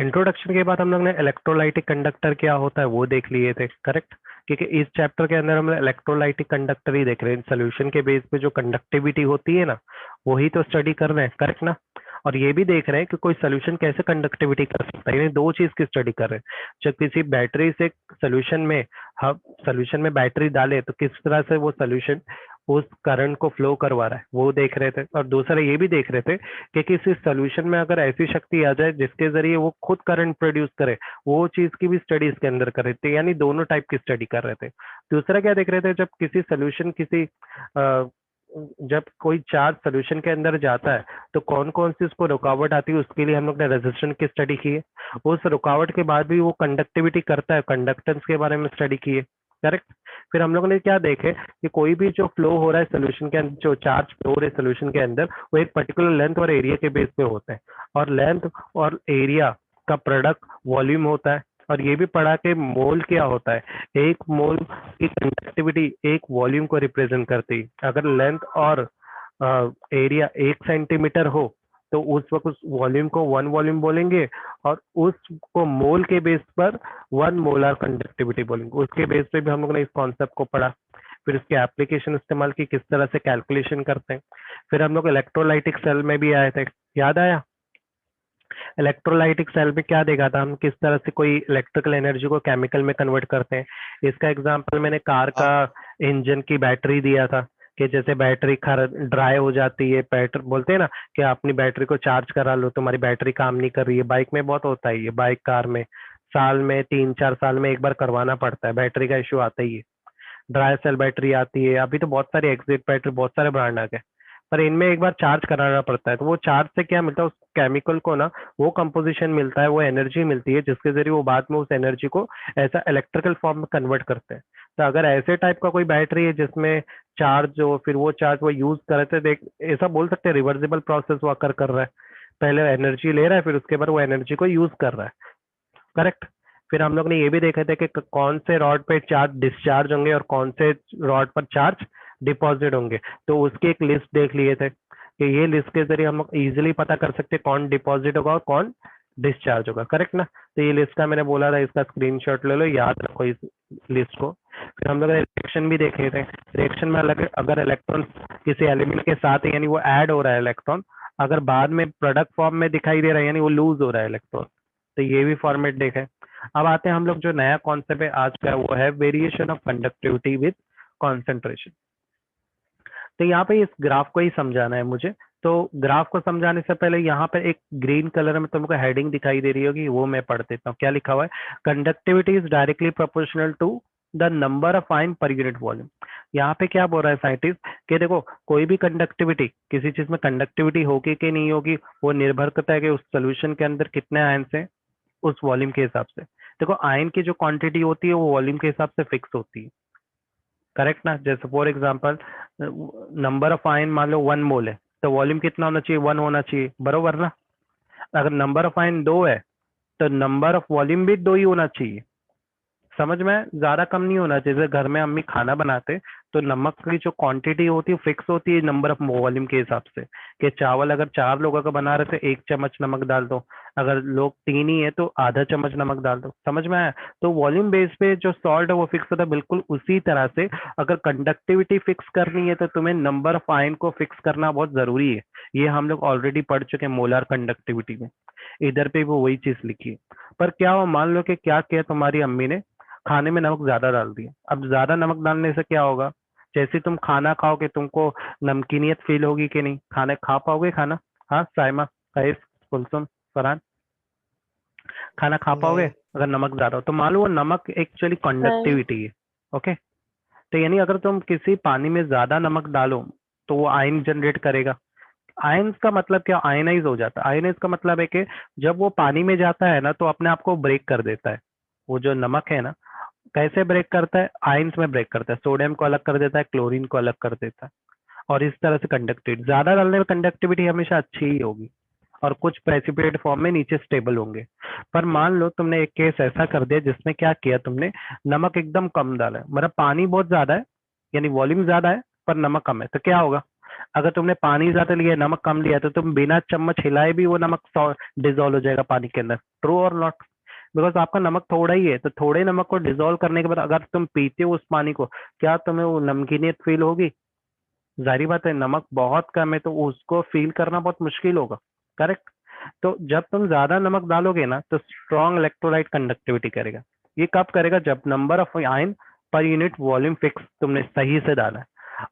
Introduction के बाद हम लोग ने इलेक्ट्रोलाइटिक कंडक्टर क्या होता है वो देख लिए थे, करेक्ट। क्योंकि इस चैप्टर के अंदर हम इलेक्ट्रोलाइटिक कंडक्टर ही देख रहे हैं, सोल्यूशन के बेस पे जो कंडक्टिविटी होती है ना, वही तो स्टडी कर रहे हैं, करेक्ट ना। और ये भी देख रहे हैं कि कोई सोल्यूशन कैसे कंडक्टिविटी कर सकता है, यानी दो चीज की स्टडी कर रहे हैं। जब किसी बैटरी से सोल्यूशन में हम सोल्यूशन में बैटरी डाले तो किस तरह से वो सोल्यूशन उस करंट को फ्लो करवा रहा है वो देख रहे थे। और दूसरा ये भी देख रहे थे कि किसी सोल्यूशन में अगर ऐसी शक्ति आ जाए जिसके जरिए वो खुद करंट प्रोड्यूस करे, वो चीज की भी स्टडी इसके अंदर कर रहे थे, यानी दोनों टाइप की स्टडी कर रहे थे। दूसरा क्या देख रहे थे, जब किसी सोल्यूशन किसी जब कोई चार्ज सोल्यूशन के अंदर जाता है तो कौन कौन सी उसको रुकावट आती है, उसके लिए हम लोग ने रेजिस्टेंस की स्टडी की है। उस रुकावट के बाद भी वो कंडक्टिविटी करता है, कंडक्टेंस के बारे में स्टडी की है, करेक्ट। फिर हम लोगों ने क्या देखे कि कोई भी जो फ्लो हो रहा है सोल्यूशन के अंदर, जो चार्ज फ्लो हो रहा है सोल्यूशन के अंदर, वो एक पर्टिकुलर लेंथ और एरिया के बेस पे होता है। और लेंथ और एरिया का प्रोडक्ट वॉल्यूम होता है। और ये भी पढ़ा कि मोल क्या होता है, एक मोल की कंडक्टिविटी एक वॉल्यूम को रिप्रेजेंट करती है। अगर लेंथ और एरिया 1 सेंटीमीटर हो तो उस वक्त उस वॉल्यूम को 1 वॉल्यूम बोलेंगे, और उसको मोल के बेस पर 1 मोलर कंडक्टिविटी बोलेंगे। उसके बेस पे भी हम लोगों ने इस कॉन्सेप्ट को पढ़ा। फिर उसके एप्लीकेशन इस्तेमाल की, किस तरह से कैलकुलेशन करते हैं। फिर हम लोग इलेक्ट्रोलाइटिक सेल में भी आए थे, याद आया। इलेक्ट्रोलाइटिक सेल में क्या देखा था हम, किस तरह से कोई इलेक्ट्रिकल एनर्जी को केमिकल में कन्वर्ट करते हैं। इसका एग्जांपल मैंने कार का हाँ इंजन की बैटरी दिया था, कि जैसे बैटरी खर ड्राई हो जाती है, पेट्रोल बोलते हैं ना कि अपनी बैटरी को चार्ज करा लो, तुम्हारी बैटरी काम नहीं कर रही है। बाइक में बहुत होता है ये, बाइक कार में साल में 3-4 साल में एक बार करवाना पड़ता है, बैटरी का इश्यू आता ही है। ड्राई सेल बैटरी आती है, अभी तो बहुत सारी एग्जिट बैटरी, बहुत सारे ब्रांड आ गए, पर इनमें एक बार चार्ज कराना पड़ता है। तो वो चार्ज से क्या मिलता है, उस केमिकल को ना वो कंपोजिशन मिलता है, वो एनर्जी मिलती है, जिसके जरिए वो बाद में उस एनर्जी को ऐसा इलेक्ट्रिकल फॉर्म में कन्वर्ट करते हैं। तो अगर ऐसे टाइप का कोई बैटरी है जिसमें चार्ज हो, फिर वो चार्ज वो यूज करे, तो देख ऐसा बोल सकते हैं रिवर्सिबल प्रोसेस वो अकर कर रहा है। पहले एनर्जी ले रहा है, फिर उसके बाद वो एनर्जी को यूज कर रहा है, करेक्ट। फिर हम लोग ने ये भी देखा था कि कौन से रॉड पे चार्ज डिस्चार्ज होंगे और कौन से रॉड पर चार्ज डिपॉजिट होंगे। तो उसकी एक लिस्ट देख लिए थे, कि ये लिस्ट के जरिए हम लोग इजिली पता कर सकते हैं कौन डिपॉजिट होगा और कौन डिस्चार्ज होगा, करेक्ट ना। तो ये लिस्ट का मैंने बोला था, इसका स्क्रीनशॉट ले लो, याद रखो इस लिस्ट को। फिर हम लोग रिएक्शन भी देखे थे। रिएक्शन में अलग, अगर इलेक्ट्रॉन किसी एलिमेंट के साथ है, यानी वो ऐड हो रहा है इलेक्ट्रॉन, अगर बाद में प्रोडक्ट फॉर्म में दिखाई दे रहा है यानी वो लूज हो रहा है इलेक्ट्रॉन। तो ये भी फॉर्मेट देखे। अब आते हैं हम लोग जो नया कॉन्सेप्ट है आज का, वो है variation of conductivity with concentration. तो यहाँ पे इस ग्राफ को ही समझाना है मुझे। तो ग्राफ को समझाने से पहले यहाँ पे एक ग्रीन कलर में तुमको हेडिंग दिखाई दे रही होगी, वो मैं पढ़ देता हूँ। क्या लिखा हुआ है, conductivity is directly proportional to the number of ion per unit volume. यहाँ पे क्या बोल रहा है साइंटिस्ट, कि देखो कोई भी कंडक्टिविटी, किसी चीज में कंडक्टिविटी होगी कि नहीं होगी, वो निर्भर करता है कि उस सोल्यूशन के अंदर कितने आयन है, उस वॉल्यूम के हिसाब से। देखो आयन की जो क्वांटिटी होती है वो वॉल्यूम के हिसाब से फिक्स होती है, करेक्ट ना। जैसे for example number of ion मान लो 1 मोल है, तो वॉल्यूम कितना होना चाहिए, 1 होना चाहिए, बरोबर ना। अगर नंबर ऑफ आयन 2 है तो नंबर ऑफ वॉल्यूम भी 2 ही होना चाहिए। समझ में आया? ज्यादा कम नहीं होना चाहिए। जैसे घर में अम्मी खाना बनाते तो नमक की जो क्वांटिटी होती है फिक्स होती है नंबर ऑफ वॉल्यूम के हिसाब से, कि चावल अगर 4 लोगों का बना रहे थे 1 चम्मच नमक डाल दो, अगर लोग 3 ही है तो आधा चम्मच नमक डाल दो। समझ में आया? तो वॉल्यूम बेस पे जो सॉल्ट है वो फिक्स होता है, बिल्कुल उसी तरह से अगर कंडक्टिविटी फिक्स करनी है तो तुम्हें नंबर ऑफ आयन को फिक्स करना बहुत जरूरी है। ये हम लोग ऑलरेडी पढ़ चुके हैं मोलर कंडक्टिविटी में, इधर पे वो वही चीज लिखी है। पर क्या हो, मान लो कि क्या किया तुम्हारी अम्मी ने, खाने में नमक ज्यादा डाल दिया। अब ज्यादा नमक डालने से क्या होगा, जैसे तुम खाना खाओगे तुमको नमकीनियत फील होगी कि नहीं, खाने खा पाओगे खाना। हाँ साइमा, कईस, कुलसुम, फरहान, खाना खा पाओगे नहीं अगर नमक ज्यादा हो तो। मान लो वो नमक एक्चुअली नहीं। कंडक्टिविटी है, ओके। तो यानी अगर तुम किसी पानी में ज्यादा नमक डालो तो वो आयन जनरेट करेगा। आयन्स का मतलब क्या, आयनाइज हो जाता है। आयनाइज का मतलब है कि जब वो पानी में जाता है ना तो अपने आप को ब्रेक कर देता है। वो जो नमक है ना, कैसे ब्रेक करता है, आयंस में ब्रेक करता है, सोडियम को अलग कर देता है, क्लोरीन को अलग कर देता है। और इस तरह से कंडक्टिविटी ज्यादा डालने में कंडक्टिविटी हमेशा अच्छी ही होगी, और कुछ प्रेसिपिटेट फॉर्म में नीचे स्टेबल होंगे। पर मान लो तुमने एक केस ऐसा कर दिया जिसमें क्या किया तुमने, नमक एकदम कम डाला है, मतलब पानी बहुत ज्यादा है, यानी वॉल्यूम ज्यादा है पर नमक कम है, तो क्या होगा, अगर तुमने पानी ज्यादा लिया है, नमक कम लिया है, तो तुम बिना चम्मच हिलाए भी वो नमक डिजोल्व हो जाएगा पानी के अंदर। ट्रू और नॉट? बिकॉज आपका नमक थोड़ा ही है, तो थोड़े नमक को डिजोल्व करने के बाद अगर तुम पीते हो उस पानी को, क्या तुम्हें वो नमकीनियत फील होगी? जाहिर बात है, नमक बहुत कम है तो उसको फील करना बहुत मुश्किल होगा। करेक्ट? तो जब तुम ज्यादा नमक डालोगे ना तो स्ट्रॉन्ग इलेक्ट्रोलाइट कंडक्टिविटी करेगा। ये कब करेगा? जब number of ion per unit volume fix तुमने सही से डाला है।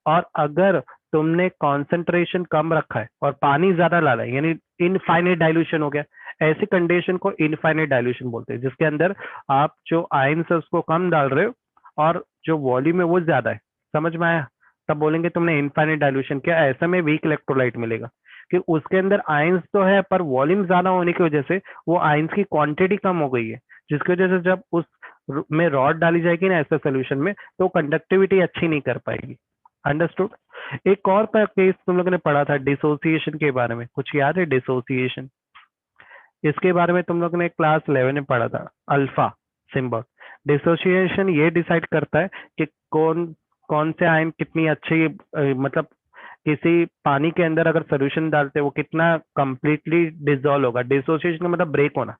और अगर तुमने कॉन्सेंट्रेशन कम रखा है और पानी ज्यादा डाला है, यानी इनफाइनाइट डाइल्यूशन हो गया। ऐसी कंडीशन को इनफाइनाइट डाइल्यूशन बोलते हैं, जिसके अंदर आप जो आयन है उसको कम डाल रहे हो और जो वॉल्यूम है वो ज्यादा है। समझ में आया? तब बोलेंगे तुमने इनफाइनाइट डाइल्यूशन किया। ऐसे में वीक इलेक्ट्रोलाइट मिलेगा कि उसके अंदर आयंस तो है पर वॉल्यूम ज्यादा होने की वजह से वो आयंस की क्वांटिटी कम हो गई है, जिसकी वजह से जब उस में रॉड डाली जाएगी ना ऐसे सोल्यूशन में, तो कंडक्टिविटी अच्छी नहीं कर पाएगी। अंडरस्टूड? एक और केस तुम लोगों ने पढ़ा था डिसोसिएशन के बारे में, कुछ याद है? डिसोसिएशन, इसके बारे में तुम लोगों ने क्लास 11 में पढ़ा था, अल्फा सिंबल। डिसोसिएशन ये डिसाइड करता है कि कौन कौन से आयन कितनी अच्छी मतलब किसी पानी के अंदर अगर सोल्यूशन डालते हैं वो कितना कंप्लीटली डिसॉल्व होगा। डिसोसिएशन का मतलब ब्रेक होना,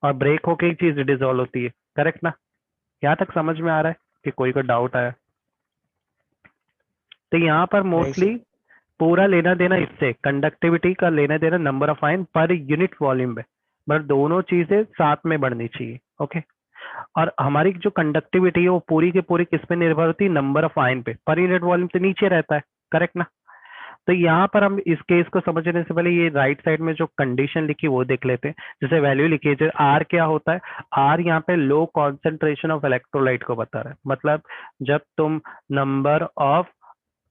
और ब्रेक होके ही चीज डिसॉल्व होती है। करेक्ट ना? यहाँ तक समझ में आ रहा है कि कोई को डाउट आया? तो यहाँ पर नहीं मोस्टली सर। पूरा लेना देना इससे कंडक्टिविटी का लेना देना number of ion per unit volume में, बट दोनों चीजें साथ में बढ़नी चाहिए। ओके? और हमारी जो कंडक्टिविटी है वो पूरी की पूरी किस पे निर्भर होती है? नंबर ऑफ आयन पे। पर यूनिट वॉल्यूम तो नीचे रहता है। करेक्ट ना? तो यहाँ पर हम इस केस को समझने से पहले ये राइट साइड में जो कंडीशन लिखी वो देख लेते हैं। जैसे वैल्यू लिखी है, आर क्या होता है? आर यहाँ पे लो कॉन्सेंट्रेशन ऑफ इलेक्ट्रोलाइट को बता रहा है। मतलब जब तुम नंबर ऑफ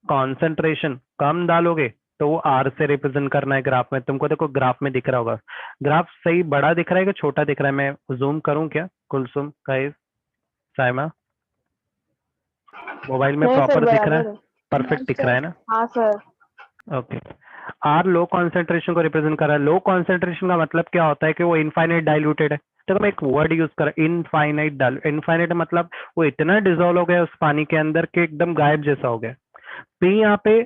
कॉन्सेंट्रेशन कम डालोगे तो वो आर से रिप्रेजेंट करना है ग्राफ में। तुमको देखो ग्राफ में दिख रहा होगा, ग्राफ सही बड़ा दिख रहा है कि छोटा दिख रहा है? मैं जूम करूं क्या? कुलसुम, गाइस, साइमा, मोबाइल में नहीं सर, प्रॉपर दिख रहा है? बराबर है। परफेक्ट दिख रहा है ना? हाँ sir. Okay. R low concentration को रिप्रेजेंट कर रहा है। लो कॉन्सेंट्रेशन का मतलब क्या होता है कि वो इनफाइनाइट डाइल्यूटेड है। तो मैं एक वर्ड यूज कर इनफाइनाइट डाल, इनफाइनाइट मतलब वो इतना डिजोल्व हो गया उस पानी के अंदर कि एकदम गायब जैसा हो गया। पी यहाँ पे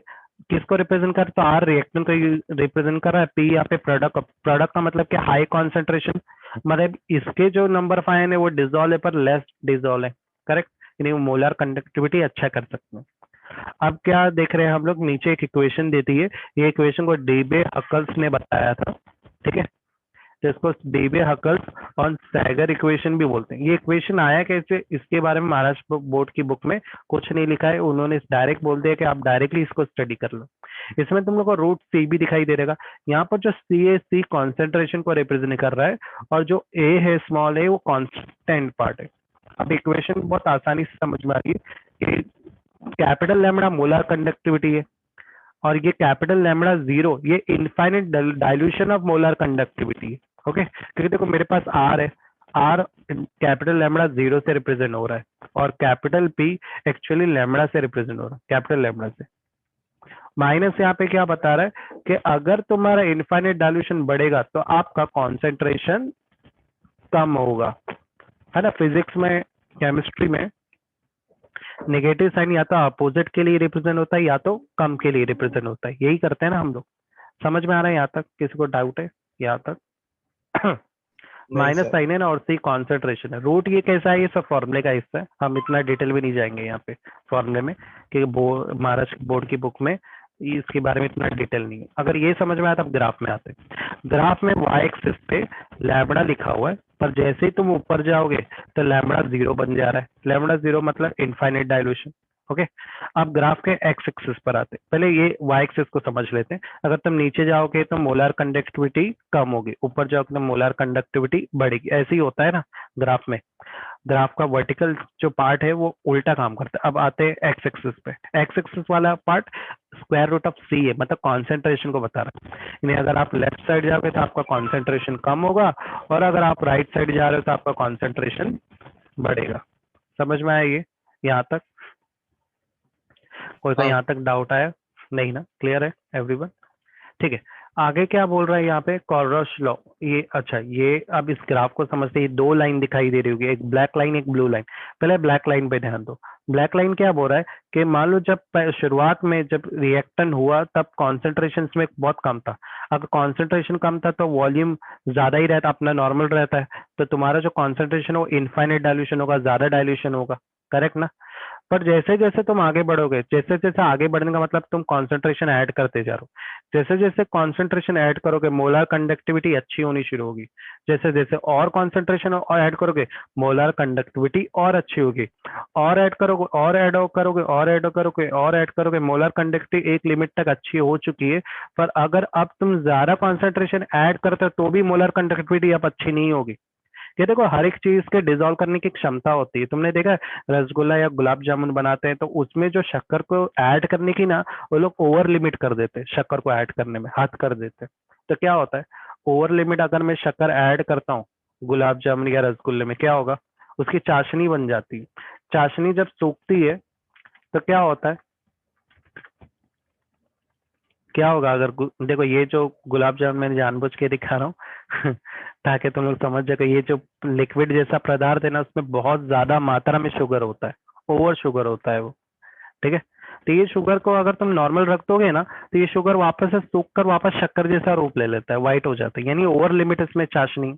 किसको रिप्रेजेंट कर? तो आर रिएक्टेंट को रिप्रेजेंट कर रहा है। पी यहाँ पे प्रोडक्ट, प्रोडक्ट का मतलब क्या? हाई कॉन्सेंट्रेशन, मतलब इसके जो नंबर ऑफ आयन है वो डिजोल्व है पर लेस डिजोल्व है। करेक्ट? यानी वो मोलर कंडक्टिविटी अच्छा कर सकते हैं। अब क्या देख रहे हैं हम लोग? नीचे एक इक्वेशन देती है, ये इक्वेशन को डीबे हकल्स ने बताया था। ठीक है? जिसको डीबे हकल्स और सैगर इक्वेशन भी बोलते हैं। ये इक्वेशन आया कैसे, इसके बारे में महाराष्ट्र बोर्ड की बुक में कुछ नहीं लिखा है। उन्होंने डायरेक्ट बोल दिया कि आप डायरेक्टली इसको स्टडी कर लो। इसमें तुम लोग को रूट सी भी दिखाई दे रहेगा। यहाँ पर जो सी है, सी कॉन्सेंट्रेशन को रिप्रेजेंट कर रहा है, और जो ए है स्मॉल है वो कॉन्स्टेंट पार्ट है। अब इक्वेशन बहुत आसानी से समझ में आ रही है कि कैपिटल लैम्बडा मोलर कंडक्टिविटी है, और ये कैपिटल लैम्बडा जीरो ये infinite dilution of molar conductivity है। ओके? क्योंकि देखो मेरे पास आर है, आर कैपिटल लैम्बडा जीरो से रिप्रेजेंट हो रहा है, और कैपिटल पी एक्चुअली लैम्बडा से रिप्रेजेंट हो रहा है, कैपिटल लैम्बडा से। माइनस यहाँ पे क्या बता रहा है कि अगर तुम्हारा इनफाइनाइट डाइल्यूशन बढ़ेगा तो आपका कॉन्सेंट्रेशन कम होगा। है ना? फिजिक्स में, केमिस्ट्री में नेगेटिव साइन या तो अपोजिट के लिए रिप्रेजेंट होता है या तो कम के लिए रिप्रेजेंट होता है। यही करते हैं ना हम लोग। समझ में आ रहा है यहाँ तक? किसी को डाउट है यहाँ तक? नहीं माइनस सर। साइन है ना, और सी कॉन्सेंट्रेशन है। रूट ये कैसा है? ये सब फॉर्मूले का हिस्सा है, हम इतना डिटेल भी नहीं जाएंगे यहाँ पे फॉर्मूले में, कि महाराष्ट्र बोर्ड की बुक में इसके बारे में इतना डिटेल नहीं है। अगर ये समझ में आया तब ग्राफ में आते हैं। ग्राफ में वाई एक्सिस पे लैम्बडा लिखा हुआ है, पर जैसे ही तुम ऊपर जाओगे तो लैम्बडा जीरो बन जा रहा है। लैम्बडा जीरो मतलब इनफाइनाइट डाइल्यूशन। ओके? अब ग्राफ के एक्स एक्सिस पर आते हैं। पहले ये वाई एक्सिस को समझ लेते हैं। अगर तुम नीचे जाओगे तो मोलर कंडक्टिविटी कम होगी, ऊपर जाओगे तो मोलर कंडक्टिविटी बढ़ेगी। ऐसे ही होता है ना ग्राफ में। ग्राफ का वर्टिकल जो पार्ट है वो उल्टा काम करता है। अब आते हैं एक्स एक्सिस पे। एक्स एक्सिस वाला पार्ट स्क्वायर रूट ऑफ सी है, मतलब कॉन्सेंट्रेशन को बता रहा है। यानी अगर आप लेफ्ट साइड जाओगे तो आपका कॉन्सेंट्रेशन कम होगा, और अगर आप राइट साइड जा रहे हो तो आपका कॉन्सेंट्रेशन बढ़ेगा। समझ में आया ये यहाँ तक? कोई का हाँ। यहाँ तक डाउट आया? नहीं ना? क्लियर है एवरीवन? ठीक है। आगे क्या बोल रहा है यहाँ पे, कॉर्रोश लॉ। ये अच्छा, ये अब इस ग्राफ को समझते, ये दो लाइन दिखाई दे रही होगी, एक ब्लैक लाइन एक ब्लू लाइन। पहले ब्लैक लाइन पे ध्यान दो। ब्लैक लाइन क्या बोल रहा है कि मान लो जब शुरुआत में जब रिएक्टेंट हुआ तब कॉन्सेंट्रेशन में बहुत कम था। अगर कॉन्सेंट्रेशन कम था तो वॉल्यूम ज्यादा ही रहता, अपना नॉर्मल रहता है। तो तुम्हारा जो कॉन्सेंट्रेशन हो इनफाइनाइट डायल्यूशन होगा, ज्यादा डायल्यूशन होगा। करेक्ट ना? पर जैसे जैसे तुम आगे बढ़ोगे, जैसे जैसे आगे बढ़ने का मतलब तुम कंसंट्रेशन ऐड करते जा रहे हो। जैसे जैसे कंसंट्रेशन ऐड करोगे मोलर कंडक्टिविटी अच्छी होनी शुरू होगी। जैसे जैसे और कंसंट्रेशन और ऐड करोगे, मोलर कंडक्टिविटी और अच्छी होगी। और ऐड करोगे और ऐड करोगे और ऐड करोगे और ऐड करोगे, मोलर कंडक्टिविटी एक लिमिट तक अच्छी हो चुकी है। पर अगर अब तुम ज्यादा कंसंट्रेशन ऐड करते हो तो भी मोलर कंडक्टिविटी अब अच्छी नहीं होगी। ये देखो, हर एक चीज के डिसॉल्व करने की क्षमता होती है। तुमने देखा है रसगुल्ला या गुलाब जामुन बनाते हैं तो उसमें जो शक्कर को ऐड करने की ना, वो लोग ओवर लिमिट कर देते हैं, शक्कर को ऐड करने में हद कर देते हैं। तो क्या होता है, ओवर लिमिट अगर मैं शक्कर ऐड करता हूँ गुलाब जामुन या रसगुल्ले में, क्या होगा, उसकी चाशनी बन जाती है। चाशनी जब सूखती है तो क्या होता है, क्या होगा अगर देखो, ये जो गुलाब जामुन मैंने जानबूझ के दिखा रहा हूँ ताकि तुम लोग समझ जाओ, ये जो लिक्विड जैसा पदार्थ है ना, उसमें बहुत ज्यादा मात्रा में शुगर होता है, ओवर शुगर होता है वो। ठीक है? तो ये शुगर को अगर तुम नॉर्मल रख दोगे ना, तो ये शुगर वापस से सूख कर वापस शक्कर जैसा रूप ले लेता है, व्हाइट हो जाता है, यानी ओवर लिमिट इसमें चाशनी।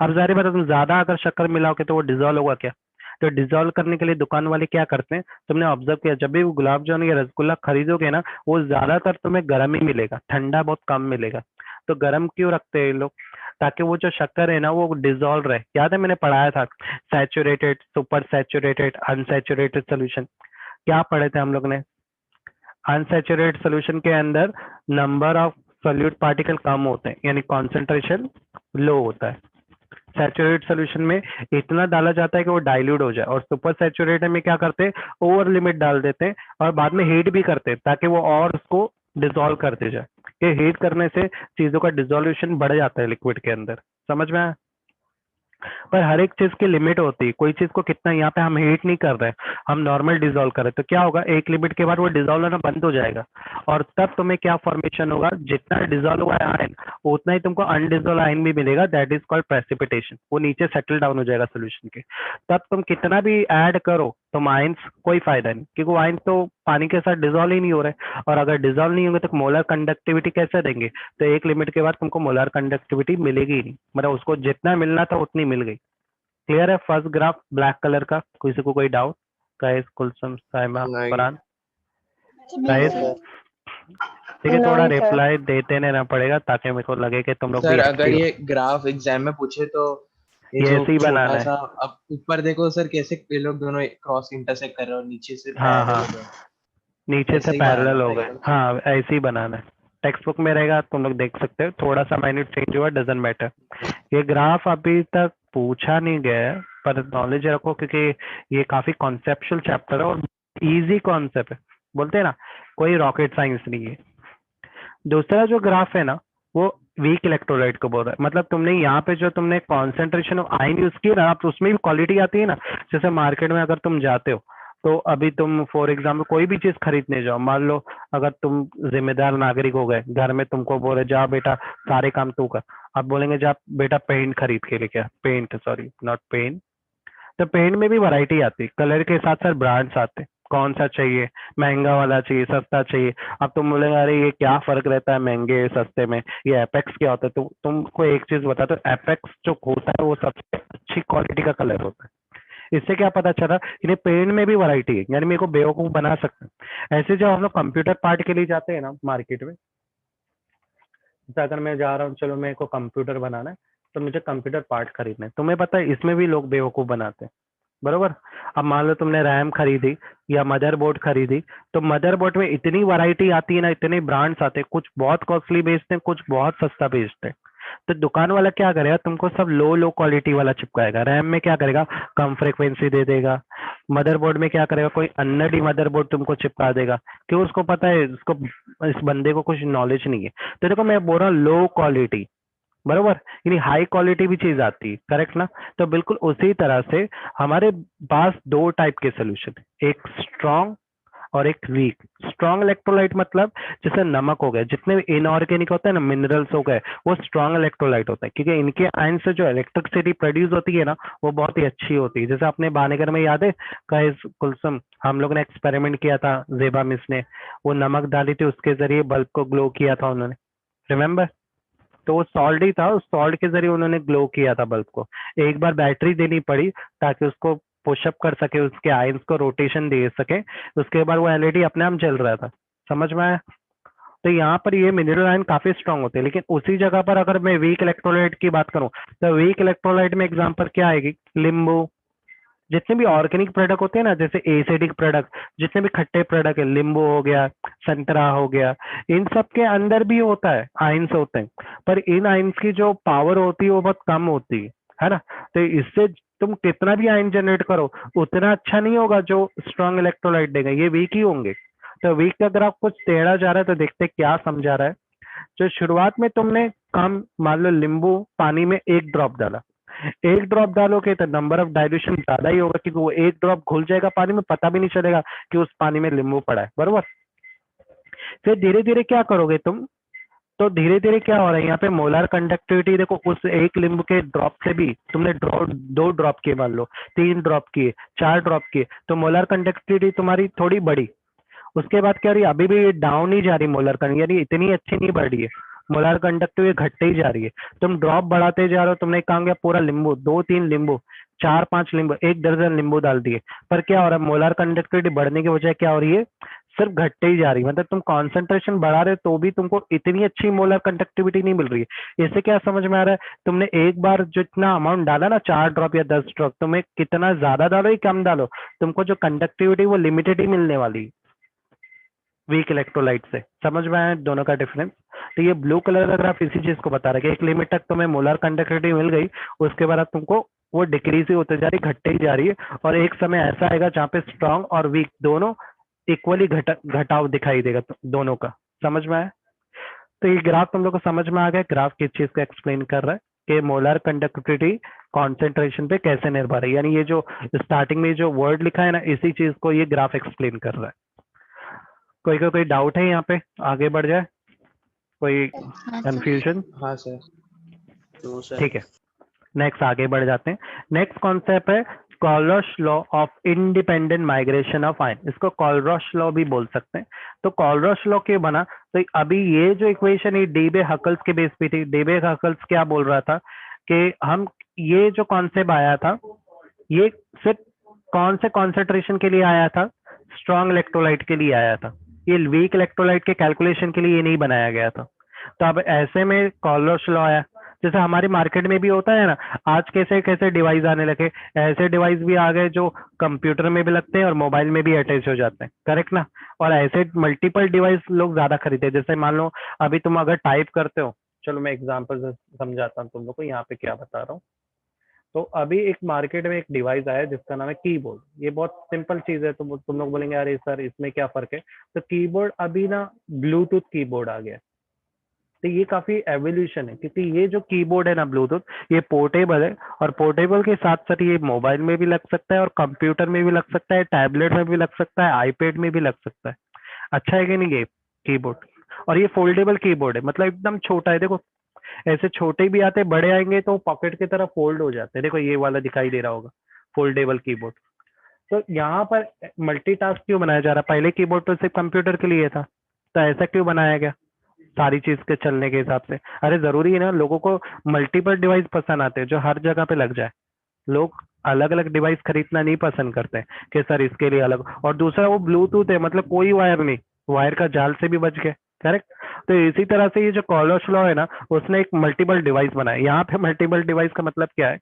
अब जाहिर बात है, तुम ज्यादा अगर शक्कर मिलाओगे तो वो डिजोल्व होगा क्या? तो डिजोल्व करने के लिए दुकान वाले क्या करते हैं, तुमने ऑब्जर्व किया, जब भी वो गुलाब जामुन या रसगुल्ला खरीदोगे ना, वो ज्यादातर तुम्हें गर्म ही मिलेगा, ठंडा बहुत कम मिलेगा। तो गर्म क्यों रखते हैं ये लोग? ताकि वो जो शक्कर है ना वो डिजोल्व रहे। याद है मैंने पढ़ाया था, saturated, super saturated, unsaturated solution. क्या पढ़े थे हम लोग ने? अनसैचुरेटेड सोल्यूशन के अंदर नंबर ऑफ सोल्यूट पार्टिकल कम होते हैं, यानी कॉन्सेंट्रेशन लो होता है। सैचुरेट सोल्यूशन में इतना डाला जाता है कि वो डाइल्यूट हो जाए, और सुपर सैचुरेटेड में क्या करते हैं, ओवर लिमिट डाल देते हैं और बाद में हीट भी करते हैं ताकि वो और उसको डिसॉल्व करते जाए। ये हीट करने से चीजों का डिसोल्यूशन बढ़ जाता है लिक्विड के अंदर। समझ में आया? पर हर एक चीज की लिमिट होती है, कोई चीज को कितना, यहाँ पे हम हीट नहीं कर रहे, हम नॉर्मल डिसॉल्व कर रहे, तो क्या होगा, एक लिमिट के बाद वो डिसॉल्व होना बंद हो जाएगा। और तब तुम्हें क्या फॉर्मेशन होगा, जितना डिसॉल्व हुआ है आयन, उतना ही तुमको अनडिसॉल्व आयन भी मिलेगा, दैट इज कॉल्ड प्रेसिपिटेशन। वो नीचे सेटल डाउन हो जाएगा सोल्यूशन के। तब तुम कितना भी ऐड करो तुम आयंस, कोई फायदा नहीं, क्योंकि वो आयंस तो पानी के साथ डिसॉल्व ही नहीं हो रहे। और अगर डिसॉल्व नहीं होंगे तो मोलर कंडक्टिविटी कैसे देंगे? तो एक लिमिट के बाद तुमको मोलर कंडक्टिविटी मिलेगी ही नहीं, मतलब उसको जितना मिलना था उतनी मिल गई। क्लियर है? फर्स्ट ग्राफ ब्लैक कलर का, किसी को कोई डाउट? गाइस, कुलसुम, साइमा, नहीं। फरहान, नहीं गाइस? सर। ठीक है, थोड़ा नहीं सर। रिप्लाई देते रहना पड़ेगा ताकि मेरे को लगे कि तुम लोग भी सर अगर एक्टिव। ये ग्राफ एग्जाम में पूछे तो ये ये जो ऐसे ही बनाना छोटा है। सा, अब ऊपर देखो सर कैसे ये लोग दोनों क्रॉस इंटरसेक्ट कर रहे हो, नीचे से हाँ हाँ, पैरेलल है दोनों। नीचे से ऐसे ही बनाना पैरेलल था हो गए, एकदम। हाँ ऐसे ही बनाना है। टेक्स्ट बुक में रहेगा, तुम लोग देख सकते हो, थोड़ा सा माइन्यूट चेंज हुआ, डजंट मैटर। ये ग्राफ अभी तक पूछा नहीं गया है, पर नॉलेज रखो क्योंकि ये काफी कॉन्सेप्चुअल चैप्टर है और इजी कॉन्सेप्ट है। बोलते हैं ना, कोई रॉकेट साइंस नहीं है। दूसरा जो ग्राफ है ना, वो वीक इलेक्ट्रोलाइट को बोल रहा है। मतलब तुमने यहाँ पे जो तुमने कॉन्सेंट्रेशन ऑफ आयन यूज की ना, आप उसमें भी क्वालिटी आती है ना। जैसे मार्केट में अगर तुम जाते हो, तो अभी तुम फॉर एग्जाम्पल कोई भी चीज खरीदने जाओ, मान लो अगर तुम जिम्मेदार नागरिक हो गए, घर में तुमको बोले जा बेटा सारे काम तू कर, आप बोलेंगे जा बेटा पेंट खरीद के लेके आ, पेंट, सॉरी नॉट पेंट। तो पेंट में भी वैरायटी आती है, कलर के साथ साथ ब्रांड्स आते हैं, कौन सा चाहिए, महंगा वाला चाहिए, सस्ता चाहिए। अब तुम बोलेंगे अरे ये क्या फर्क रहता है महंगे सस्ते में, ये एपेक्स क्या होता है? तो तुमको एक चीज बता, तो एपेक्स जो होता है वो सबसे अच्छी क्वालिटी का कलर होता है। इससे क्या पता चला, इन्हें पेंट में भी वैरायटी है, यानी मेरे को बेवकूफ बना सकते हैं। ऐसे जब हम लोग कंप्यूटर पार्ट के लिए जाते हैं ना मार्केट में, जैसे अगर मैं जा रहा हूँ, चलो मेरे को कंप्यूटर बनाना है, तो मुझे कंप्यूटर पार्ट खरीदना है, तुम्हें पता है इसमें भी लोग बेवकूफ बनाते हैं, बरोबर? अब मान लो तुमने रैम खरीदी या मदरबोर्ड खरीदी, तो मदरबोर्ड में इतनी वैरायटी आती है ना, इतने ब्रांड्स आते हैं, कुछ बहुत कॉस्टली बेचते हैं, कुछ बहुत सस्ता बेचते हैं। तो दुकान वाला क्या करेगा, तुमको सब लो लो क्वालिटी वाला चिपकाएगा। रैम में क्या करेगा, कम फ्रीक्वेंसी दे देगा। मदरबोर्ड में क्या करेगा, कोई अन्नडी मदरबोर्ड तुमको चिपका देगा, क्यों? उसको पता है उसको, इस बंदे को कुछ नॉलेज नहीं है। तो देखो मैं बोल रहा हूँ लो क्वालिटी, बरोबर, यानी हाई क्वालिटी भी चीज आती है, करेक्ट ना? तो बिल्कुल उसी तरह से हमारे पास दो टाइप के सोल्यूशन है, एक स्ट्रॉन्ग और एक वीक। स्ट्रॉन्ग इलेक्ट्रोलाइट मतलब जैसे नमक हो गया, जितने भी इनऑर्गेनिक होते हैं ना, मिनरल्स हो गए, वो स्ट्रॉन्ग इलेक्ट्रोलाइट होता है, क्योंकि इनके आयन से जो इलेक्ट्रिसिटी प्रोड्यूस होती है ना, वो बहुत ही अच्छी होती है। जैसे अपने बानेगर में याद है, कई कुलसुम हम लोग ने एक्सपेरिमेंट किया था, जेबा मिस ने वो नमक डाली थी, उसके जरिए बल्ब को ग्लो किया था उन्होंने, रिमेम्बर? तो वो सॉल्ट ही था, उस सॉल्ट के जरिए उन्होंने ग्लो किया था बल्ब को। एक बार बैटरी देनी पड़ी ताकि उसको पुशअप कर सके, उसके आयंस को रोटेशन दे सके, उसके बाद वो एलईडी अपने आप जल रहा था। समझ में आया? तो यहाँ पर ये मिनरल आयन काफी स्ट्रांग होते हैं। लेकिन उसी जगह पर अगर मैं वीक इलेक्ट्रोलाइट की बात करूं, तो वीक इलेक्ट्रोलाइट में एग्जांपल क्या आएगी? नींबू। जितने भी ऑर्गेनिक प्रोडक्ट होते हैं ना, जैसे एसिडिक प्रोडक्ट, जितने भी खट्टे प्रोडक्ट है, नींबू हो गया, संतरा हो गया, इन सब के अंदर भी होता है, आयंस होते हैं, पर इन आयंस की जो पावर होती है वो बहुत कम होती है ना? तो इससे तुम कितना भी आयन जनरेट करो, उतना अच्छा नहीं होगा जो स्ट्रॉन्ग इलेक्ट्रोलाइट देगा, ये वीक ही होंगे। तो वीक का ग्राफ कुछ टेढ़ा जा रहा है, तो देखते हैं क्या समझा रहा है। जो शुरुआत में तुमने कम, मान लो नींबू पानी में 1 ड्रॉप डाला, 1 ड्रॉप डालोगे तो नंबर ऑफ डाइल्यूशन ज्यादा ही होगा, क्योंकि वो 1 ड्रॉप घुल जाएगा पानी में, पता भी नहीं चलेगा कि उस पानी में नींबू पड़ा है, बरोबर? फिर धीरे धीरे क्या करोगे तुम? तो धीरे धीरे क्या हो रहा है यहाँ पे, मोलर कंडक्टिविटी देखो, उस एक नींबू के ड्रॉप से भी तुमने ड्रॉप 2 ड्रॉप किए, मान लो 3 ड्रॉप किए, 4 ड्रॉप किए, तो मोलर कंडक्टिविटी तुम्हारी थोड़ी बढ़ी। उसके बाद क्या रही, अभी भी डाउन ही जा रही मोलर कंडक्टिविटी, यानी इतनी अच्छी नहीं बढ़ रही है, मोलर कंडक्टिविटी घटते ही जा रही है। तुम ड्रॉप बढ़ाते जा रहे हो, तुमने एक काम किया, पूरा नींबू, 2-3 नींबू, 4-5 नींबू, 1 दर्जन नींबू डाल दिए, पर क्या हो रहा है, मोलर कंडक्टिविटी बढ़ने की बजाय क्या हो रही है, सिर्फ घटते ही जा रही है। मतलब तुम कॉन्सेंट्रेशन बढ़ा रहे हो तो भी तुमको इतनी अच्छी मोलर कंडक्टिविटी नहीं मिल रही है। इससे क्या समझ में आ रहा है, तुमने एक बार जितना अमाउंट डाला ना, 4 ड्रॉप या 10 ड्रॉप, तुम्हें कितना ज्यादा डालो या कम डालो, तुमको जो कंडक्टिविटी वो लिमिटेड ही मिलने वाली है वीक इलेक्ट्रोलाइट से। समझ में आया दोनों का डिफरेंस? तो ये ब्लू कलर का ग्राफ इसी चीज को बता रहा है कि एक लिमिट तक तुम्हें मोलर कंडक्टिविटी मिल गई, उसके बाद अब तुमको वो डिक्रीज ही होते जा रही, घटते ही जा रही है, और एक समय ऐसा आएगा जहाँ पे स्ट्रांग और वीक दोनों इक्वली घटाव दिखाई देगा दोनों का। समझ में आया? तो ये ग्राफ तुम लोग को समझ में आ गया, ग्राफ किस चीज को एक्सप्लेन कर रहा है कि मोलर कंडक्टिविटी कॉन्सेंट्रेशन पे कैसे निर्भर है, यानी ये जो स्टार्टिंग में जो वर्ड लिखा है ना, इसी चीज को ये ग्राफ एक्सप्लेन कर रहा है। कोई डाउट है यहाँ पे, आगे बढ़ जाए? कोई हाँ सर। कंफ्यूजन? हाँ सर। No sir. ठीक है, नेक्स्ट आगे बढ़ जाते हैं। नेक्स्ट कॉन्सेप्ट है Kohlrausch law of independent migration of ion, इसको कॉलरॉश लॉ भी बोल सकते हैं। तो कॉलरॉश लॉ क्यों बना? तो अभी ये जो इक्वेशन है डीबे हकल्स के बेस पे थी। डीबे हकल्स क्या बोल रहा था कि हम, ये जो कॉन्सेप्ट आया था, ये सिर्फ कौन से कॉन्सेंट्रेशन के लिए आया था? स्ट्रॉन्ग इलेक्ट्रोलाइट के लिए आया था। ये वीक इलेक्ट्रोलाइट के कैलकुलेशन के लिए ये नहीं बनाया गया था। तो अब ऐसे में कॉलरॉश लॉ आया। जैसे हमारे मार्केट में भी होता है ना, आज कैसे कैसे डिवाइस आने लगे, ऐसे डिवाइस भी आ गए जो कंप्यूटर में भी लगते हैं और मोबाइल में भी अटैच हो जाते हैं, करेक्ट ना? और ऐसे मल्टीपल डिवाइस लोग ज्यादा खरीदते हैं। जैसे मान लो अभी तुम अगर टाइप करते हो, चलो मैं एग्जांपल से समझाता हूँ तुम लोग को, यहाँ पे क्या बता रहा हूँ। तो अभी एक मार्केट में एक डिवाइस आया जिसका नाम है कीबोर्ड। ये बहुत सिंपल चीज है, तो तुम लोग बोलेंगे अरे सर इसमें क्या फर्क है? तो कीबोर्ड अभी ना ब्लूटूथ कीबोर्ड आ गया। तो ये काफी एवोल्यूशन है, क्योंकि ये जो कीबोर्ड है ना ब्लूटूथ, ये पोर्टेबल है, और पोर्टेबल के साथ साथ ये मोबाइल में भी लग सकता है, और कंप्यूटर में भी लग सकता है, टैबलेट में भी लग सकता है, आईपैड में भी लग सकता है। अच्छा है कि नहीं ये कीबोर्ड? और ये फोल्डेबल कीबोर्ड है, मतलब एकदम छोटा है। देखो ऐसे छोटे भी आते हैं, बड़े आएंगे तो पॉकेट की तरह फोल्ड हो जाते हैं। देखो ये वाला दिखाई दे रहा होगा, फोल्डेबल कीबोर्ड। तो यहाँ पर मल्टीटास्क क्यों बनाया जा रहा है? पहले कीबोर्ड तो सिर्फ कंप्यूटर के लिए था, तो ऐसा क्यों बनाया गया सारी चीज के चलने के हिसाब से? अरे जरूरी है ना, लोगों को मल्टीपल डिवाइस पसंद आते हैं जो हर जगह पे लग जाए। लोग अलग अलग डिवाइस खरीदना नहीं पसंद करते कि सर इसके लिए अलग, और दूसरा वो ब्लूटूथ है, मतलब कोई वायर नहीं, वायर का जाल से भी बच गए, करेक्ट? तो इसी तरह से ये जो कॉलर्स लॉ है ना, उसने एक मल्टीपल डिवाइस बनाया। यहाँ पे मल्टीपल डिवाइस का मतलब क्या है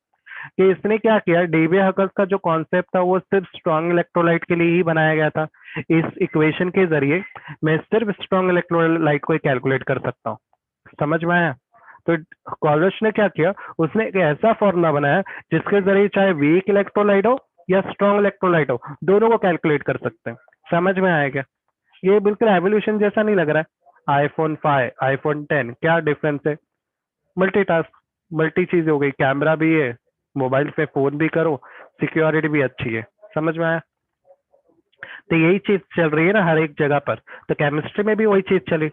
कि इसने क्या किया, डेवी हकल्स का जो कॉन्सेप्ट था वो सिर्फ स्ट्रॉन्ग इलेक्ट्रोलाइट के लिए ही बनाया गया था। इस इक्वेशन के जरिए मैं सिर्फ स्ट्रॉन्ग इलेक्ट्रोलाइट को ही कैलकुलेट कर सकता हूँ। समझ में आया? तो कॉलर्स ने क्या किया, उसने एक ऐसा फॉर्मूला बनाया जिसके जरिए चाहे वीक इलेक्ट्रोलाइट हो या स्ट्रॉन्ग इलेक्ट्रोलाइट हो, दोनों को कैलकुलेट कर सकते हैं। समझ में आया क्या? ये बिल्कुल एवोल्यूशन जैसा नहीं लग रहा है? आईफोन 5, आईफोन 10, क्या डिफरेंस है? मल्टीटास्क, मल्टी चीज हो गई, कैमरा भी है, मोबाइल पे फोन भी करो, सिक्योरिटी भी अच्छी है। समझ में आया? तो यही चीज चल रही है ना हर एक जगह पर, तो केमिस्ट्री में भी वही चीज चली।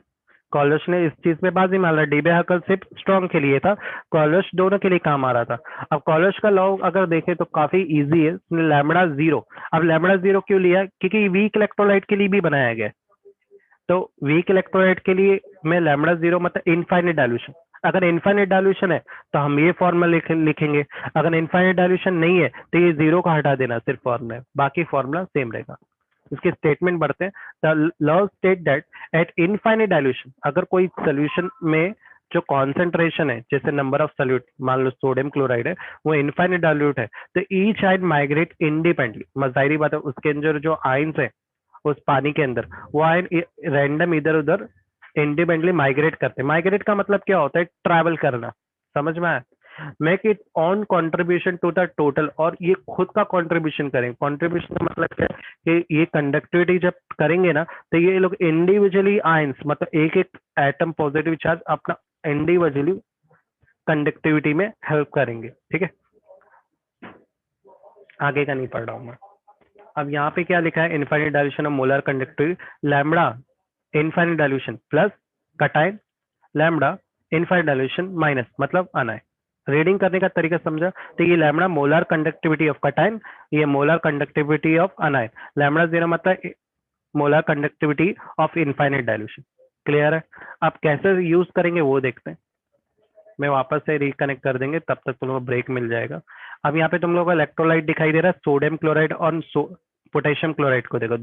कॉलश ने इस चीज में बाजी मार ला, डीबे हकल सिर्फ स्ट्रॉन्ग के लिए था, कॉलश दोनों के लिए काम आ रहा था। अब कॉलश का लॉ अगर देखें तो काफी इजी है, उसने लैम्बडा जीरो। अब लैम्बडा जीरो क्यों लिया, क्योंकि वीक इलेक्ट्रोलाइट के लिए भी बनाया गया है। तो वीक इलेक्ट्रोलाइट के लिए मैं लैम्बडा जीरो मतलब इनफाइनाइट डायल्यूशन। अगर इनफाइनाइट डायल्यूशन है तो हम ये फॉर्मूला लिखेंगे, अगर इनफाइनाइट डायल्यूशन नहीं है तो ये जीरो का हटा देना सिर्फ फॉर्मूला, बाकी फॉर्मूला सेम रहेगा। इसके स्टेटमेंट बढ़ते हैं। The law state that at infinite dilution, अगर कोई सोल्यूशन में जो कॉन्सेंट्रेशन है, जैसे नंबर ऑफ सोल्यूट, मान लो सोडियम क्लोराइड है, वो इनफाइनाइट डायल्यूट है, तो ईच आयन माइग्रेट इंडिपेंडेंटली। जाहिर बात है उसके अंदर जो आयन्स है उस पानी के अंदर, वो आयन रैंडम इधर उधर इंडिपेंडेंटली माइग्रेट करते हैं। माइग्रेट का मतलब क्या होता है, ट्रैवल करना, समझ में आया। Make it on contribution to the total, और ये खुद का कंट्रीब्यूशन करें। कंट्रीब्यूशन का मतलब क्या है कि ये कंडक्टिविटी जब करेंगे ना, तो ये लोग इंडिविजुअली आयंस, मतलब एक एक एटम पॉजिटिव चार्ज अपना इंडिविजुअली कंडक्टिविटी में हेल्प करेंगे, ठीक है। आगे का नहीं पढ़ रहा हूँ मैं। अब यहाँ पे क्या लिखा है, infinite dilution of molar conductivity lambda infinite dilution plus cation lambda infinite dilution minus मतलब अनाय। रीडिंग करने का तरीका समझा, तो ये lambda molar conductivity of cation, ये molar conductivity of anion. Lambda zero मतलब molar conductivity of infinite dilution. Clear है। अब कैसे यूज करेंगे वो देखते हैं। मैं वापस से रिकनेक्ट कर देंगे, तब तक तुम लोग को ब्रेक मिल जाएगा। अब यहाँ पे तुम लोगों को इलेक्ट्रोलाइट दिखाई दे रहा है, सोडियम क्लोराइड और पोटेशियम क्लोराइड को देखो,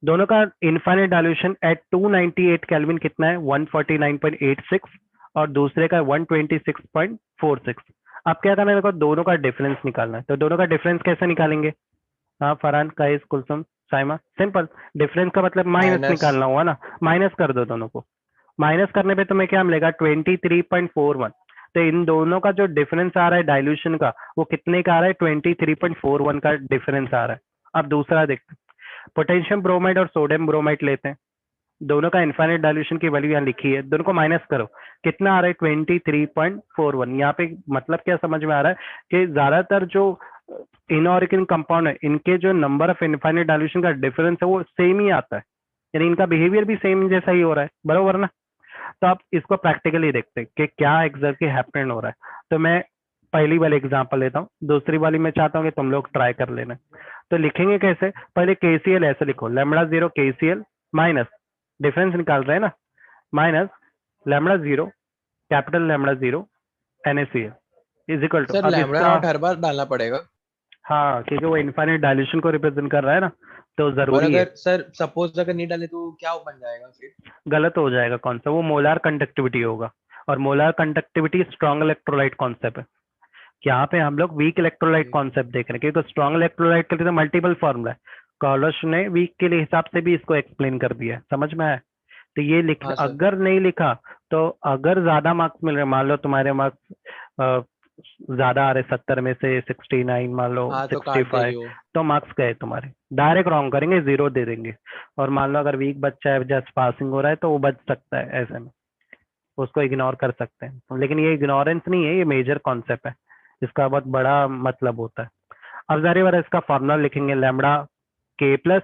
दोनों का इनफाइनाइट डायल्यूशन एट 298 केल्विन कितना है, 149.86, और दूसरे का 126.46। अब क्या करना है, मेरे को दोनों का डिफरेंस निकालना है। तो दोनों का डिफरेंस कैसे निकालेंगे। हाँ फरहान, कईस, कुलसुम, साइमा, सिंपल। डिफरेंस का मतलब माइनस माइनस। निकालना हुआ ना, माइनस कर दो दोनों को। माइनस करने पे तुम्हें क्या मिलेगा, 23.41। तो इन दोनों का जो डिफरेंस आ रहा है डाइल्यूशन का, वो कितने का आ रहा है, 23.41 का डिफरेंस आ रहा है। अब दूसरा देखते हैं, पोटेशियम ब्रोमाइड और सोडियम ब्रोमाइड लेते हैं। दोनों का इनफाइनाइट डाइल्यूशन की वैल्यू यहाँ लिखी है, दोनों को माइनस करो, कितना आ रहा है, 23.41। यहाँ पे मतलब क्या समझ में आ रहा है कि ज्यादातर जो इनऑर्गेनिक कंपाउंड है, इनके जो नंबर ऑफ इनफाइनाइट डाइल्यूशन का डिफरेंस है वो सेम ही आता है, यानी इनका बिहेवियर भी सेम जैसा ही हो रहा है, बरोबर ना। तो आप इसको प्रैक्टिकली देखते हैं कि क्या एग्जैक्टली हैपन हो रहा है। तो मैं पहली वाली एग्जांपल लेता हूँ, दूसरी वाली मैं चाहता हूँ कि तुम लोग ट्राई कर लेना। तो लिखेंगे कैसे, पहले केसीएल ऐसे लिखो, lambda zero KCl minus, difference निकाल रहे हैं ना, minus lambda zero capital lambda zero NaCl is equal to, sir अब लैम्बडा इसका, नॉट हर बार डालना पड़ेगा। हाँ क्योंकि वो इनफाइनाइट डायल्यूशन को रिप्रेजेंट कर रहा है ना, तो और जरूरी है। अगर सर सपोज अगर नहीं डाले तो क्या बन जाएगा फिर? गलत हो जाएगा, कौन सा, वो मोलार कंडक्टिविटी होगा, और molar conductivity strong electrolyte concept है। यहाँ पे हम लोग वीक इलेक्ट्रोलाइट कॉन्सेप्ट देख रहे हैं, क्योंकि स्ट्रॉन्ग इलेक्ट्रोलाइट के लिए तो मल्टीपल फॉर्मूला है। कॉलश ने वीक के लिए हिसाब से भी इसको एक्सप्लेन कर दिया है, समझ में आया। तो ये लिख, हाँ सर। अगर नहीं लिखा तो अगर ज्यादा मार्क्स मिल रहे, मान लो तुम्हारे मार्क्स ज्यादा आ रहे, 70 में से 69, मान लो हाँ तो काट 65, देगी वो। तो मार्क्स गए तुम्हारे, डायरेक्ट रॉन्ग करेंगे, जीरो दे देंगे। और मान लो अगर वीक बच्चा है, जस्ट पासिंग हो रहा है, तो वो बच सकता है ऐसे में, उसको इग्नोर कर सकते हैं। लेकिन ये इग्नोरेंस नहीं है, ये मेजर कॉन्सेप्ट है, इसका बहुत बड़ा मतलब होता है। अब जारी बार इसका फॉर्मूला लिखेंगे, लैम्बडा के plus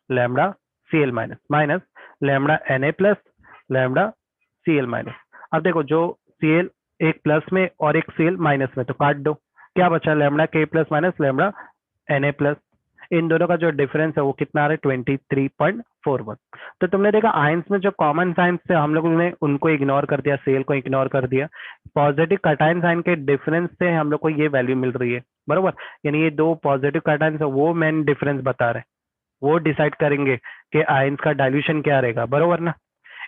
lambda CL minus minus lambda Na plus lambda CL minus. अब देखो, जो सीएल एक प्लस में और एक सीएल माइनस में, तो काट दो, क्या बचा, लैम्बडा के plus minus lambda Na plus. इन दोनों का जो डिफरेंस है वो कितना आ रहा है, 23.41। तो तुमने देखा आयंस में जो कॉमन साइंस थे, हम लोगों ने उनको इग्नोर कर दिया, सेल को इग्नोर कर दिया, पॉजिटिव कटायन साइन के डिफरेंस से हम लोग को ये वैल्यू मिल रही है, बरोबर। यानी ये दो पॉजिटिव कटायन है, वो मेन डिफरेंस बता रहे हैं, वो डिसाइड करेंगे कि आयंस का डाइल्यूशन क्या रहेगा, बरोबर ना।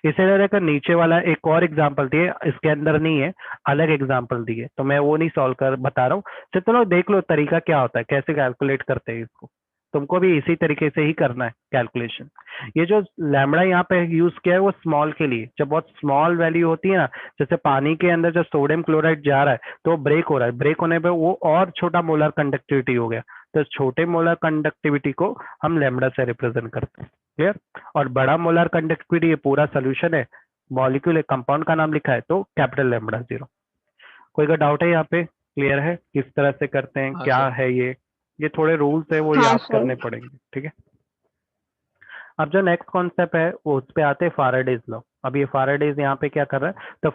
इसे रहकर नीचे वाला एक और एग्जांपल दिए, इसके अंदर नहीं है, अलग एग्जांपल दिए, तो मैं वो नहीं सॉल्व कर बता रहा हूँ। तो चलो देख लो तरीका क्या होता है, कैसे कैलकुलेट करते हैं इसको। तुमको भी इसी तरीके से ही करना है कैलकुलेशन। ये जो लैम्बडा यहाँ पे यूज किया है वो स्मॉल के लिए, जब बहुत स्मॉल वैल्यू होती है ना, जैसे पानी के अंदर जब सोडियम क्लोराइड जा रहा है तो ब्रेक हो रहा है, ब्रेक होने पे वो और छोटा मोलर कंडक्टिविटी हो गया, तो छोटे मोलर कंडक्टिविटी को हम लैम्बडा से रिप्रेजेंट करते हैं। क्लियर। और बड़ा मोलर कंडक्टिविटी, ये पूरा सोल्यूशन है, मॉलिक्यूल कंपाउंड का नाम लिखा है, तो कैपिटल लैम्बडा जीरो। कोई का डाउट है यहाँ पे, क्लियर है किस तरह से करते हैं, हाँ क्या सर। है ये थोड़े रूल्स है वो हाँ याद सर। करने पड़ेंगे, ठीक है। अब जो नेक्स्ट कॉन्सेप्ट है वो उस पे आते हैं फाराडेज लॉ। अब ये फाराडेज यहाँ पे क्या कर रहा है, तो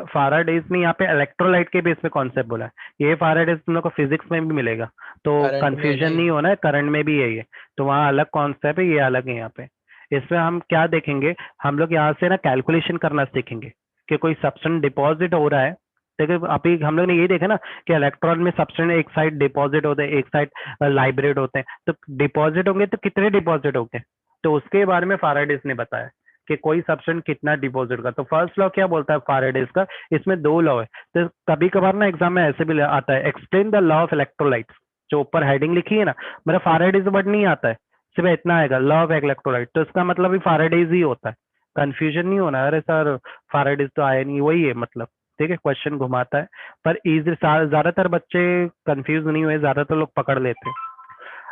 फाराडेज ने यहाँ पे इलेक्ट्रोलाइट के बेस पे कॉन्सेप्ट बोला है। ये फाराडेज तुम लोग को फिजिक्स में भी मिलेगा, तो करंट में कंफ्यूजन नहीं। नहीं होना है, करंट में भी यही है। तो वहाँ अलग कॉन्सेप्ट है, ये अलग है यहाँ पे। इसमें हम क्या देखेंगे, हम लोग यहाँ से ना कैलकुलेशन करना सीखेंगे कि कोई सब्सटेंस डिपॉजिट हो रहा है। देखिए अभी हम लोग ने यही देखा ना कि इलेक्ट्रॉन में सब्सटेंस एक साइड डिपॉजिट होते हैं, एक साइड लाइब्रेट होते हैं। तो डिपॉजिट होंगे तो कितने डिपॉजिट होंगे, तो उसके बारे में फाराडेज ने बताया कि कोई सब्सटेंस कितना डिपॉजिट का। तो फर्स्ट लॉ क्या बोलता है फाराडेज का, इसमें दो लॉ है। तो कभी कभार ना एग्जाम में ऐसे भी आता है, explain the law of electrolytes, जो ऊपर हेडिंग लिखी है ना, मेरा फाराडेज वर्ड नहीं आता है, सिर्फ इतना आएगा लॉ ऑफ इलेक्ट्रोलाइट, तो इसका मतलब भी फाराडेज ही होता है। कंफ्यूजन नहीं होना, अरे सर फाराडेज तो आया नहीं, वही है मतलब। ठीक है, क्वेश्चन घुमाता है, पर इजी ज्यादातर बच्चे कंफ्यूज नहीं हुए, ज्यादातर लोग पकड़ लेते हैं।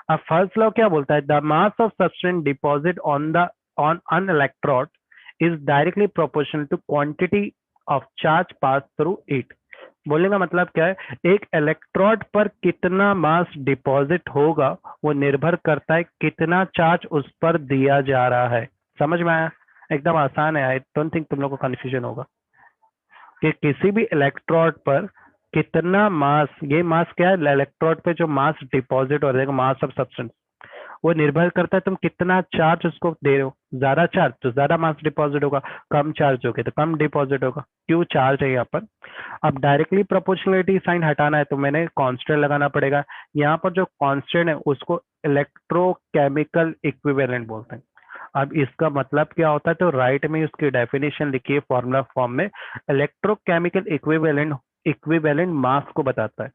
अब फर्स्ट लॉ क्या बोलता है, the mass of substance deposit on the on an electrode is directly proportional to quantity of charge pass through it. बोलने का मतलब क्या है, एक इलेक्ट्रोड पर कितना मास डिपॉजिट होगा वो निर्भर करता है कितना चार्ज उस पर दिया जा रहा है। समझ में आया, एकदम आसान है, आई डोंट थिंक तुम लोग को कंफ्यूजन होगा कि किसी भी इलेक्ट्रोड पर कितना मास, ये मास क्या है, इलेक्ट्रोड पे जो मास डिपॉजिट हो जाएगा, मास ऑफ सब्सटेंस, वो निर्भर करता है तुम कितना चार्ज उसको दे रहे हो। ज्यादा चार्ज तो ज्यादा मास डिपॉजिट होगा, कम चार्ज होगे तो कम डिपॉजिट होगा। क्यों चार्ज है यहाँ पर। अब डायरेक्टली प्रोपोर्शनलिटी साइन हटाना है तो मैंने कांस्टेंट लगाना पड़ेगा। यहाँ पर जो कांस्टेंट है उसको इलेक्ट्रोकेमिकल इक्विवेलेंट बोलते हैं। अब इसका मतलब क्या होता है, तो राइट में उसकी डेफिनेशन लिखिए फॉर्मूला फॉर्म में, इलेक्ट्रोकेमिकल इक्विवेलेंट इक्विवेलेंट मास को बताता है।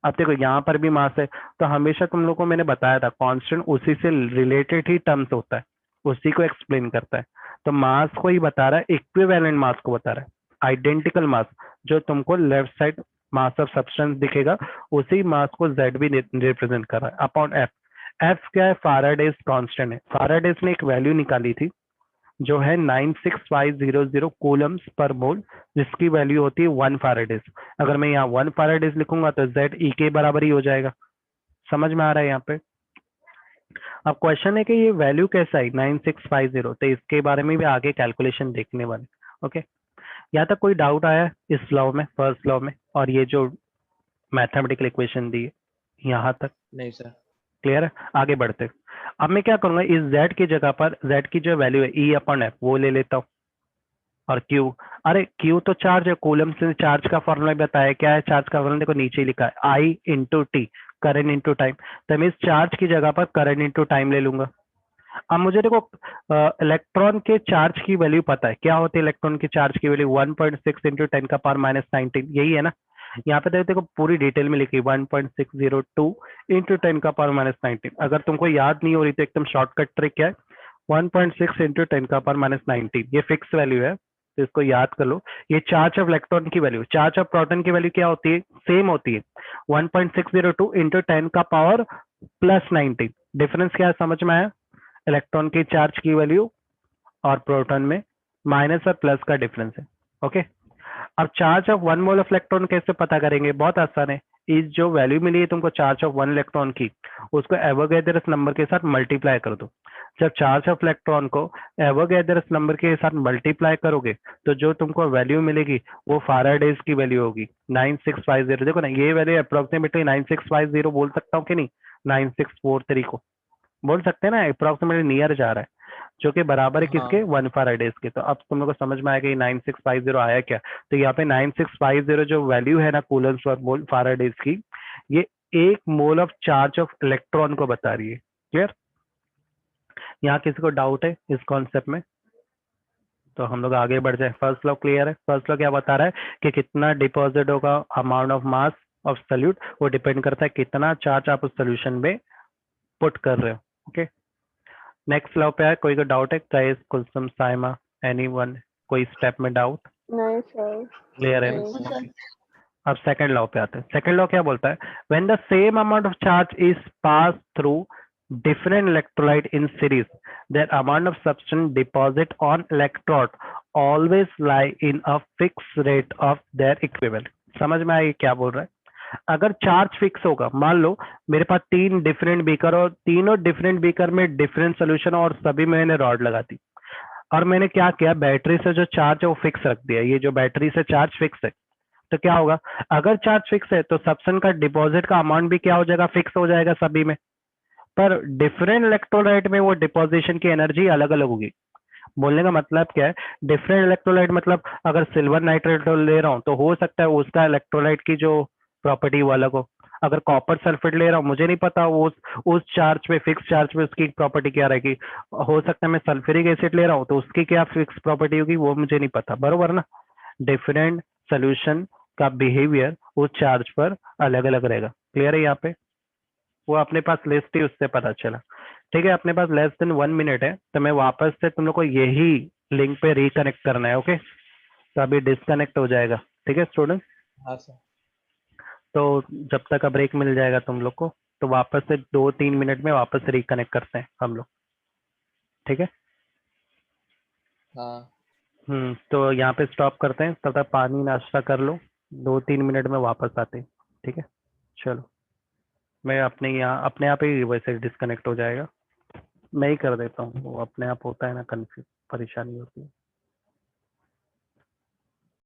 अब देखो यहाँ पर भी मास है, तो हमेशा तुम लोग को मैंने बताया था कांस्टेंट उसी से रिलेटेड ही टर्म्स होता है, उसी को एक्सप्लेन करता है। तो मास को ही बता रहा है, इक्विवेलेंट मास को बता रहा है, आइडेंटिकल मास। जो तुमको left side mass of substance दिखेगा, उसी मास को जेड भी रिप्रेजेंट कर रहा है अपॉन एफ। एफ क्या है, फाराडेज कांस्टेंट है। फाराडेज ने एक वैल्यू निकाली थी जो है 96500 कूलम्स पर मोल, जिसकी वैल्यू होती है 1 फाराडेज। अगर मैं यहाँ 1 फाराडेज लिखूंगा तो जेड ई के बराबर ही हो जाएगा। समझ में आ रहा है यहाँ पे। अब क्वेश्चन है कि ये वैल्यू कैसा है 9650, तो इसके बारे में भी आगे कैलकुलेशन देखने वाले। ओके, यहाँ तक कोई डाउट आया इस लॉ में, फर्स्ट लॉ में, और ये जो मैथमेटिकल इक्वेशन दी है यहाँ तक नहीं सर। क्लियर है। आगे बढ़ते हैं। अब मैं क्या करूंगा, इस z की जगह पर z की जो वैल्यू है ई अपॉन एफ वो ले लेता हूँ, और Q, अरे Q तो चार्ज है, कूलम से चार्ज का फॉर्मूला बताया, क्या है चार्ज का फॉर्मूला, देखो नीचे लिखा है I into T, current into time. तो मैं इस चार्ज की जगह पर करंट इंटू टाइम ले लूंगा। अब मुझे देखो इलेक्ट्रॉन के चार्ज की वैल्यू पता है, क्या होती है इलेक्ट्रॉन की चार्ज की वैल्यू, 1.6 इंटू 10 का पावर माइनस 19, यही है ना। यहाँ पे देखो पूरी डिटेल में लिखी 1.602 इंटू 10 का पावर माइनस 19। अगर तुमको याद नहीं हो रही तो एकदम शॉर्टकट ट्रिक क्या है, 1.6 इंटू 10 का पावर माइनस 19, ये फिक्स वैल्यू है, तो इसको याद कर लो। ये चार्ज ऑफ इलेक्ट्रॉन की वैल्यू, चार्ज ऑफ प्रोटॉन की वैल्यू क्या होती है, सेम होती है, 1.602 इंटू 10 का पावर प्लस 19। डिफरेंस क्या है समझ में आया, इलेक्ट्रॉन की चार्ज की वैल्यू और प्रोटॉन में माइनस और प्लस का डिफरेंस है। ओके, अब charge of 1 mole of electron कैसे पता करेंगे, बहुत आसान है। इस जो वैल्यू मिली है तुमको चार्ज ऑफ 1 इलेक्ट्रॉन की, उसको एवोगैड्रस नंबर के साथ मल्टीप्लाई कर दो। जब चार्ज ऑफ इलेक्ट्रॉन को एवोगैड्रस नंबर के साथ मल्टीप्लाई करोगे तो जो तुमको वैल्यू मिलेगी वो फाराडेज की वैल्यू होगी 9650। देखो ना, ये वैल्यू अप्रोक्सीमेटली 9650 बोल सकता हूँ कि नहीं, 9643 को बोल सकते हैं ना, अप्रोक्सीमेटली नियर जा रहा है, जो कि बराबर है किसके, हाँ 1 फाराडेज के। तो अब तुम लोग को समझ में आएगा ये 9650 आया क्या। तो यहाँ पे 9650 जो वैल्यू है ना कूलम्स पर मोल फाराडेज की, ये 1 mole of charge of electron को बता रही है। क्लियर, यहाँ किसी को डाउट है इस कॉन्सेप्ट में, तो हम लोग आगे बढ़ जाए। फर्स्ट लॉ क्लियर है। फर्स्ट लॉ क्या बता रहा है कि कितना डिपॉजिट होगा, amount of mass of solute, वो डिपेंड करता है कितना चार्ज आप उस सोल्यूशन में पुट कर रहे हो। ओके, नेक्स्ट लॉ पे है, कोई को डाउट है, गाइस, कुलसुम, साइमा, एनीवन, कोई स्टेप में डाउट, नहीं सर। क्लियर है ना। नहीं सर। ओके, अब सेकंड लॉ पे आते हैं। सेकंड लॉ क्या बोलता है, when the same amount of charge is pass through different electrolyte in series, their amount of substance deposit on electrode always lie in a fixed rate of their equivalent। समझ में आया ये क्या बोल रहा है, अगर चार्ज फिक्स होगा, मान लो मेरे पास 3 डिफरेंट बीकर और तीनों डिफरेंट बीकर में डिफरेंट सोल्यूशन और सभी में मैंने रॉड लगा दी, और मैंने क्या किया, बैटरी से जो चार्ज है वो फिक्स रख दिया, ये जो बैटरी से चार्ज फिक्स है, तो क्या होगा, अगर चार्ज फिक्स है तो सब्सटेंस का डिपॉजिट का अमाउंट भी क्या हो जाएगा, फिक्स हो जाएगा सभी में। पर डिफरेंट इलेक्ट्रोलाइट में वो डिपोजिशन की एनर्जी अलग अलग होगी। बोलने का मतलब क्या है, डिफरेंट इलेक्ट्रोलाइट मतलब अगर सिल्वर नाइट्रेट ले रहा हूँ तो हो सकता है उसका इलेक्ट्रोलाइट की जो प्रॉपर्टी वो अलग हो। अगर कॉपर सल्फेट ले रहा हूँ, मुझे नहीं पता वो उस चार्ज पे, फिक्स चार्ज पे उसकी प्रॉपर्टी क्या रहेगी। हो सकता है मैं सल्फ्यूरिक एसिड ले रहा हूँ तो उसकी क्या फिक्स प्रॉपर्टी होगी वो मुझे नहीं पता, बरोबर ना। डिफरेंट सोल्यूशन का बिहेवियर उस चार्ज पर अलग अलग रहेगा। क्लियर है यहाँ पे, वो अपने पास लिस्ट थी उससे पता चला। ठीक है, अपने पास लेस देन 1 मिनट है, तो मैं वापस से तुम लोग को यही लिंक पे रिकनेक्ट करना है, ओके। तो अभी डिस्कनेक्ट हो जाएगा, ठीक है स्टूडेंट। हाँ सर। तो जब तक का ब्रेक मिल जाएगा तुम लोग को, तो वापस से 2-3 मिनट में वापस से रिकनेक्ट करते हैं हम लोग, ठीक है। हाँ तो यहाँ पे स्टॉप करते हैं, तब तक पानी नाश्ता कर लो, 2-3 मिनट में वापस आते हैं, ठीक है। चलो, मैं अपने यहाँ अपने आप ही वैसे डिस्कनेक्ट हो जाएगा, मैं ही कर देता हूँ, वो अपने आप होता है ना, कंफ्यूज परेशानी होती है।